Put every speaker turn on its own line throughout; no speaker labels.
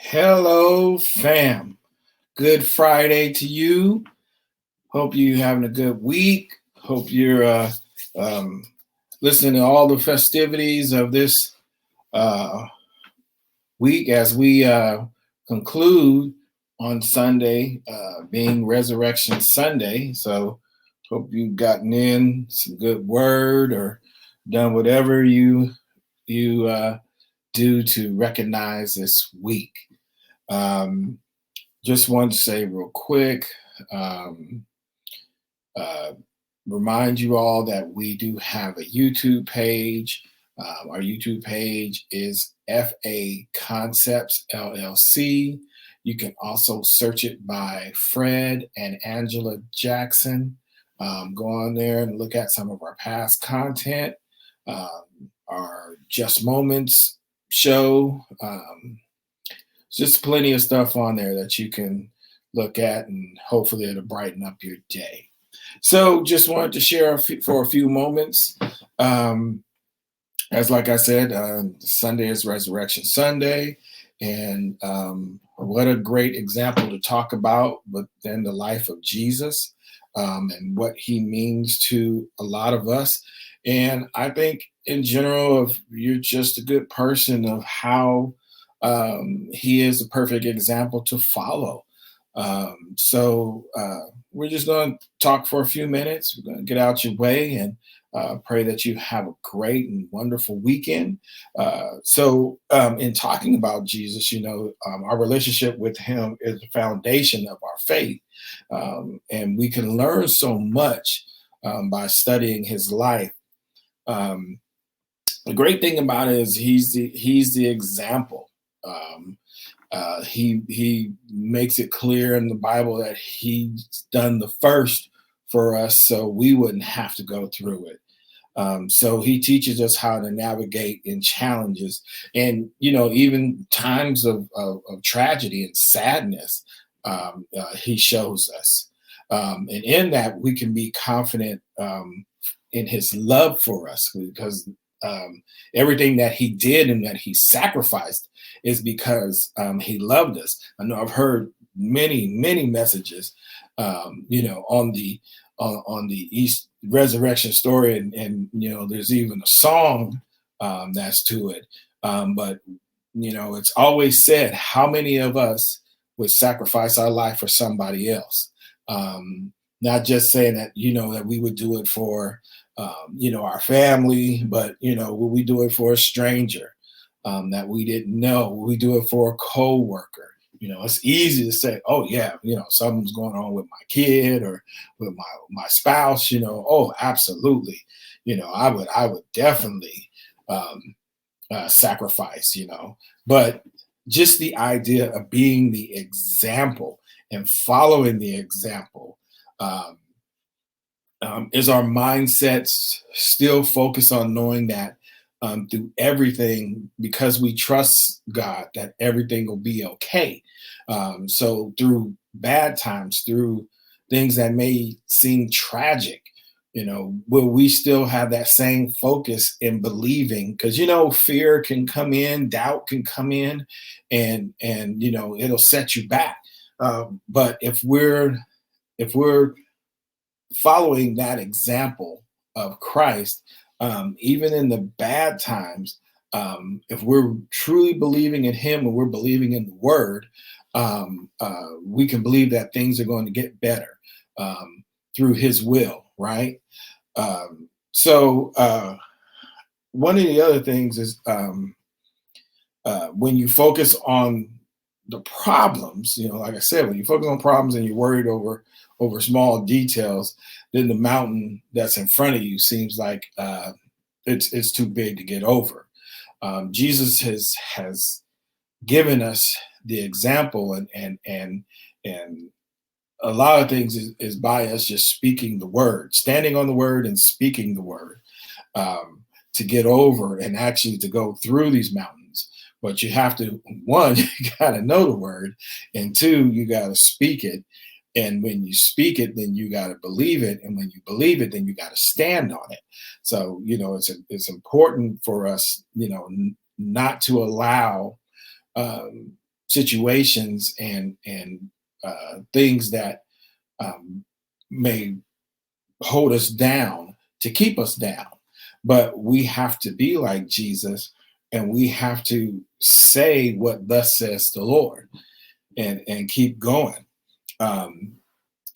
Hello, fam. Good Friday to you. Hope you having a good week. Hope you're um, listening to all the festivities of this uh, week as we conclude on Sunday, being Resurrection Sunday. So, hope you've gotten in some good word or done whatever you do to recognize this week. Um, just wanted to say real quick, um, uh, remind you all that we do have a YouTube page. Our YouTube page is FA Concepts LLC. You can also search it by Fred and Angela Jackson. Go on there and look at some of our past content, our Just Moments show. Just plenty of stuff on there that you can look at, and hopefully it'll brighten up your day. So, just wanted to share for a few moments. Um, as like I said, Sunday is Resurrection Sunday, and what a great example to talk about, but then the life of Jesus and what he means to a lot of us. And I think, in general, if you're just a good person, of how he is a perfect example to follow. We're just going to talk for a few minutes. We're going to get out your way and pray that you have a great and wonderful weekend. In talking about Jesus, our relationship with him is the foundation of our faith. And we can learn so much by studying his life. Um, the great thing about it is he's the example. He makes it clear in the Bible that he's done the first for us, so we wouldn't have to go through it. So he teaches us how to navigate in challenges, and even times of tragedy and sadness. He shows us, and in that we can be confident in his love for us, because everything that he did and that he sacrificed is because he loved us. I know I've heard many messages, on the East resurrection story, and there's even a song that's to it. But it's always said, how many of us would sacrifice our life for somebody else? Not just saying that that we would do it for our family, but will we do it for a stranger that we didn't know? Will we do it for a co-worker? It's easy to say, oh yeah, something's going on with my kid or with my spouse. Oh, absolutely. I would definitely sacrifice. But just the idea of being the example and following the example. Is our mindsets still focused on knowing that through everything, because we trust God, that everything will be okay? So through bad times, through things that may seem tragic, will we still have that same focus in believing? Because fear can come in, doubt can come in, and it'll set you back. But if we're following that example of Christ, even in the bad times, if we're truly believing in him and we're believing in the word, we can believe that things are going to get better through his will, right? One of the other things is, when you focus on the problems, like I said, when you focus on problems and you're worried over small details, then the mountain that's in front of you seems like it's too big to get over. Jesus has given us the example, and a lot of things is by us just speaking the word, standing on the word and speaking the word, to get over and actually to go through these mountains. But you have to, one, you got to know the word, and two, you got to speak it. And when you speak it, then you got to believe it. And when you believe it, then you got to stand on it. So, it's important for us, not to allow situations and things that may hold us down to keep us down. But we have to be like Jesus, and we have to say what thus says the Lord, and keep going. Um,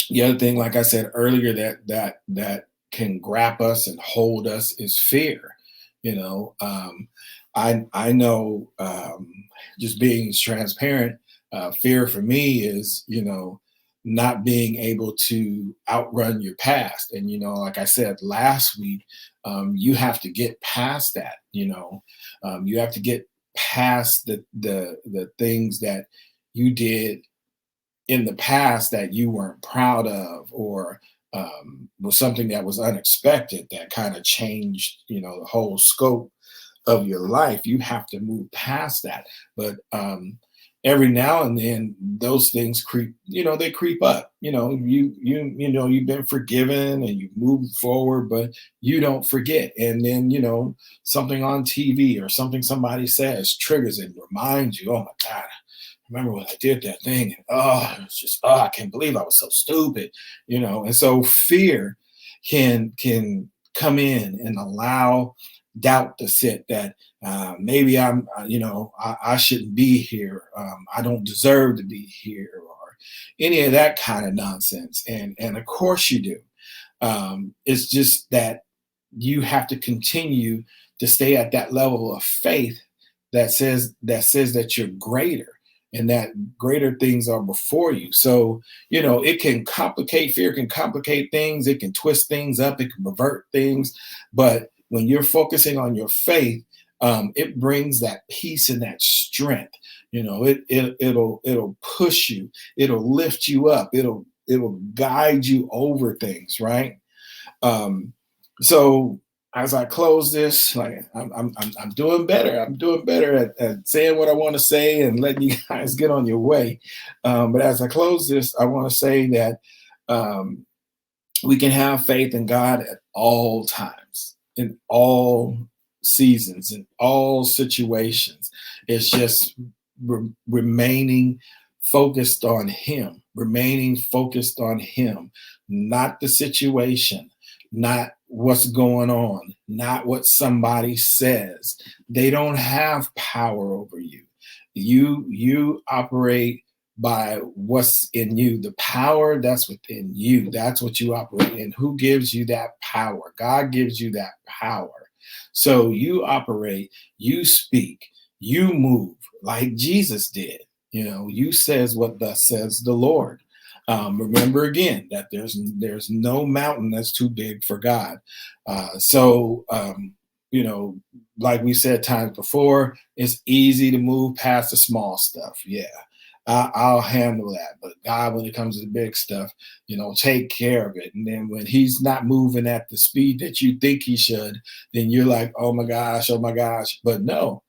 the other thing, like I said earlier, that can grab us and hold us is fear. You know, I know, just being transparent, fear for me is, not being able to outrun your past. And, like I said last week, you have to get past that. You have to get past the things that you did in the past that you weren't proud of, or was something that was unexpected that kind of changed, the whole scope of your life. You have to move past that. But every now and then those things creep, they creep up. You've been forgiven and you move forward, but you don't forget. And then, something on TV or something somebody says triggers and reminds you, oh my God, remember when I did that thing, and it was just, I can't believe I was so stupid, And so fear can come in and allow doubt to sit, that maybe I shouldn't be here. I don't deserve to be here, or any of that kind of nonsense. And of course you do. It's just that you have to continue to stay at that level of faith that says that you're greater, and that greater things are before you. So, it can complicate, fear can complicate things. It can twist things up. It can pervert things. But when you're focusing on your faith, it brings that peace and that strength. It'll push you. It'll lift you up. It'll guide you over things, right? So as I close this, like I'm doing better. I'm doing better at saying what I want to say and letting you guys get on your way. But as I close this, I want to say that we can have faith in God at all times, in all seasons, in all situations. It's just remaining focused on Him, not the situation, not what's going on, not what somebody says. They don't have power over you. You operate by what's in you. The power that's within you, that's what you operate in. Who gives you that power? God gives you that power. So you operate, you speak, you move like Jesus did. You says what thus says the Lord. Remember again that there's no mountain that's too big for God. So like we said times before, it's easy to move past the small stuff. Yeah, I'll handle that. But God, when it comes to the big stuff, take care of it. And then when He's not moving at the speed that you think He should, then you're like, oh my gosh. But no,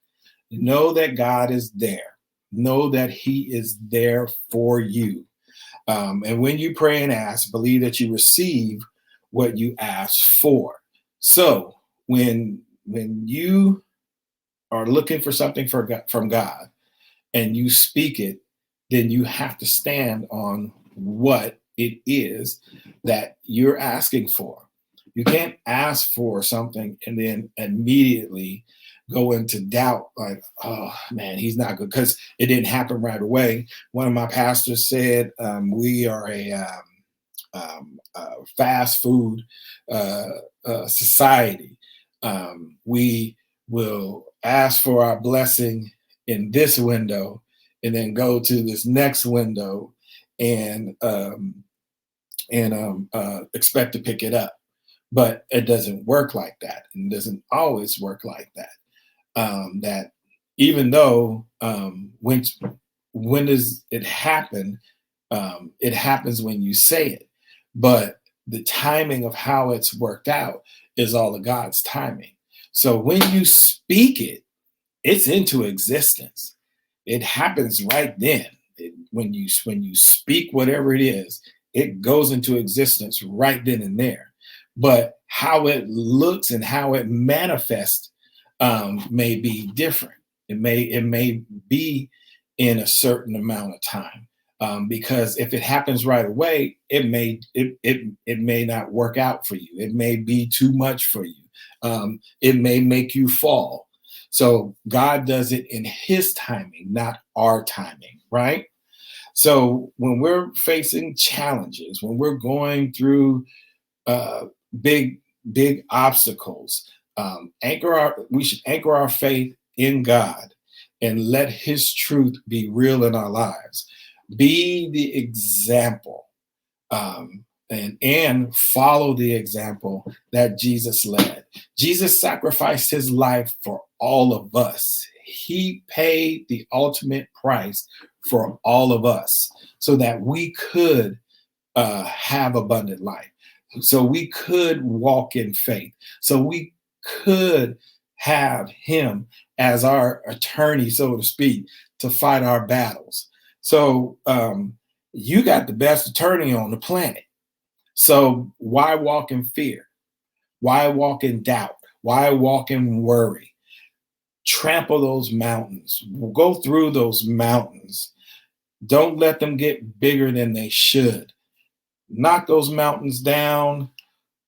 know that God is there. Know that He is there for you. And when you pray and ask, believe that you receive what you ask for. So when you are looking for something from God and you speak it, then you have to stand on what it is that you're asking for. You can't ask for something and then immediately go into doubt, like, oh man, He's not good, because it didn't happen right away. One of my pastors said, we are a fast food society. We will ask for our blessing in this window and then go to this next window and expect to pick it up. But it doesn't work like that. And doesn't always work like that. That even though when does it happen? It happens when you say it. But the timing of how it's worked out is all of God's timing. So when you speak it, it's into existence. It happens right then. When you speak whatever it is, it goes into existence right then and there. But how it looks and how it manifests may be different. It may be in a certain amount of time. Because if it happens right away, it may not work out for you. It may be too much for you. It may make you fall. So God does it in His timing, not our timing, right? So when we're facing challenges, when we're going through uh, big big obstacles, we should anchor our faith in God and let His truth be real in our lives. Be the example, and follow the example that Jesus led. Jesus sacrificed His life for all of us. He paid the ultimate price for all of us so that we could have abundant life. So we could walk in faith. So we could have Him as our attorney, so to speak, to fight our battles. So you got the best attorney on the planet. So why walk in fear? Why walk in doubt? Why walk in worry? Trample those mountains. Go through those mountains. Don't let them get bigger than they should. Knock those mountains down.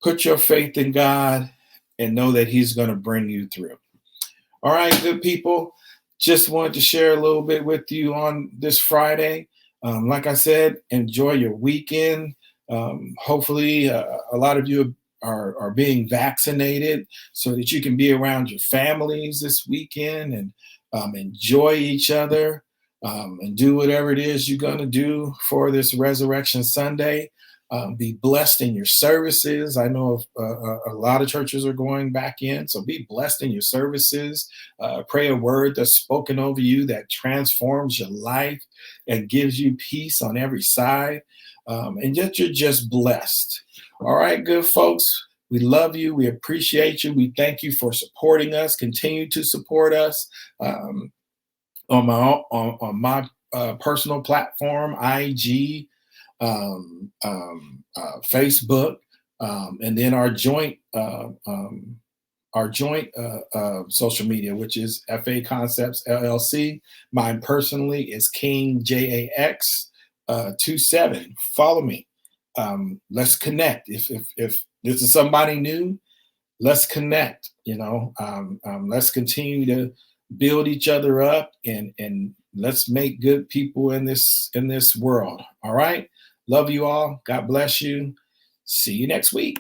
Put your faith in God and know that He's going to bring you through. All right, good people. Just wanted to share a little bit with you on this Friday. Like I said, enjoy your weekend. Hopefully, a lot of you are being vaccinated so that you can be around your families this weekend and enjoy each other and do whatever it is you're going to do for this Resurrection Sunday. Be blessed in your services. I know a lot of churches are going back in, so be blessed in your services. Pray a word that's spoken over you that transforms your life and gives you peace on every side. And yet you're just blessed. All right, good folks. We love you. We appreciate you. We thank you for supporting us. Continue to support us on my personal platform, IG, Facebook, and then our joint social media, which is FA Concepts LLC. Mine personally is King JAX 27. Follow me. Let's connect. If this is somebody new, let's connect. Let's continue to build each other up and let's make good people in this world. All right. Love you all. God bless you. See you next week.